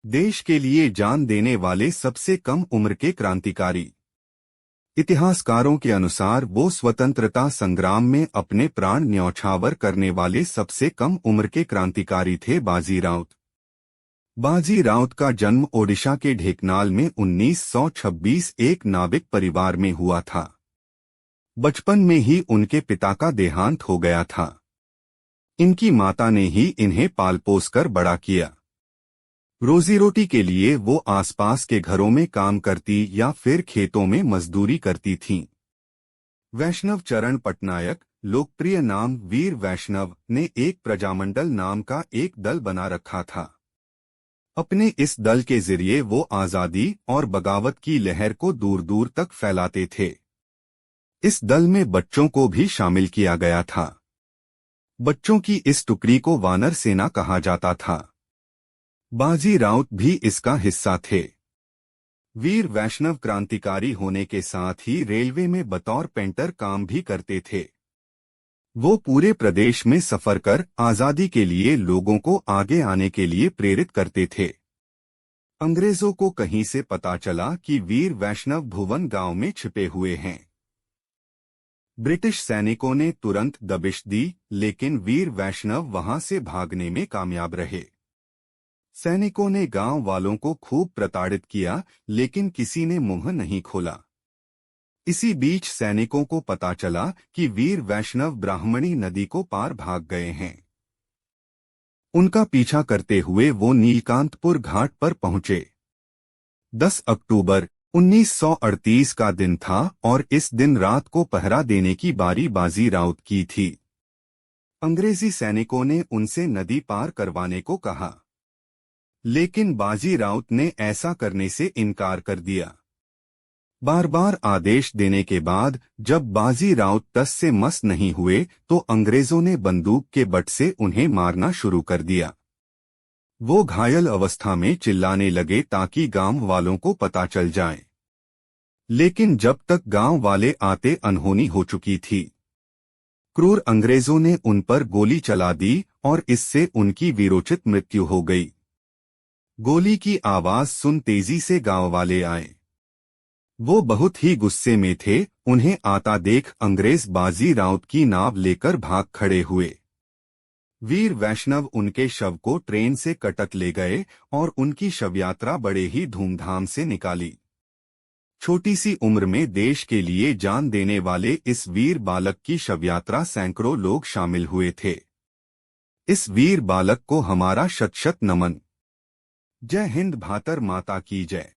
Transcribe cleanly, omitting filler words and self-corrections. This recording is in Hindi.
देश के लिए जान देने वाले सबसे कम उम्र के क्रांतिकारी। इतिहासकारों के अनुसार वो स्वतंत्रता संग्राम में अपने प्राण न्यौछावर करने वाले सबसे कम उम्र के क्रांतिकारी थे बाजी राउत। बाजी राउत का जन्म ओडिशा के ढेंकनाल में 1926 एक नाविक परिवार में हुआ था। बचपन में ही उनके पिता का देहांत हो गया था। इनकी माता ने ही इन्हें पाल पोस कर बड़ा किया। रोजी रोटी के लिए वो आसपास के घरों में काम करती या फिर खेतों में मजदूरी करती थीं। वैष्णव चरण पटनायक, लोकप्रिय नाम वीर वैष्णव, ने एक प्रजामंडल नाम का एक दल बना रखा था। अपने इस दल के जरिए वो आजादी और बगावत की लहर को दूर दूर तक फैलाते थे। इस दल में बच्चों को भी शामिल किया गया था। बच्चों की इस टुकड़ी को वानर सेना कहा जाता था। बाजी राउत भी इसका हिस्सा थे। वीर वैष्णव क्रांतिकारी होने के साथ ही रेलवे में बतौर पेंटर काम भी करते थे। वो पूरे प्रदेश में सफर कर आजादी के लिए लोगों को आगे आने के लिए प्रेरित करते थे। अंग्रेजों को कहीं से पता चला कि वीर वैष्णव भुवन गांव में छिपे हुए हैं। ब्रिटिश सैनिकों ने तुरंत दबिश दी, लेकिन वीर वैष्णव वहां से भागने में कामयाब रहे। सैनिकों ने गांव वालों को खूब प्रताड़ित किया, लेकिन किसी ने मुंह नहीं खोला। इसी बीच सैनिकों को पता चला कि वीर वैष्णव ब्राह्मणी नदी को पार भाग गए हैं। उनका पीछा करते हुए वो नीलकांतपुर घाट पर पहुंचे। 10 अक्टूबर 1938 का दिन था और इस दिन रात को पहरा देने की बारी बाजी राउत की थी। अंग्रेजी सैनिकों ने उनसे नदी पार करवाने को कहा, लेकिन बाजी राउत ने ऐसा करने से इनकार कर दिया। बार बार आदेश देने के बाद जब बाजी राउत टस से मस नहीं हुए तो अंग्रेजों ने बंदूक के बट से उन्हें मारना शुरू कर दिया। वो घायल अवस्था में चिल्लाने लगे ताकि गांव वालों को पता चल जाए, लेकिन जब तक गांव वाले आते अनहोनी हो चुकी थी। क्रूर अंग्रेजों ने उन पर गोली चला दी और इससे उनकी वीरोचित मृत्यु हो गई। गोली की आवाज सुन तेजी से गांव वाले आए। वो बहुत ही गुस्से में थे। उन्हें आता देख अंग्रेज बाजी राउत की नाव लेकर भाग खड़े हुए। वीर वैष्णव उनके शव को ट्रेन से कटक ले गए और उनकी शवयात्रा बड़े ही धूमधाम से निकाली। छोटी सी उम्र में देश के लिए जान देने वाले इस वीर बालक की शवयात्रा सैकड़ों लोग शामिल हुए थे। इस वीर बालक को हमारा शत शत नमन। जय हिंद, भातर माता की जय।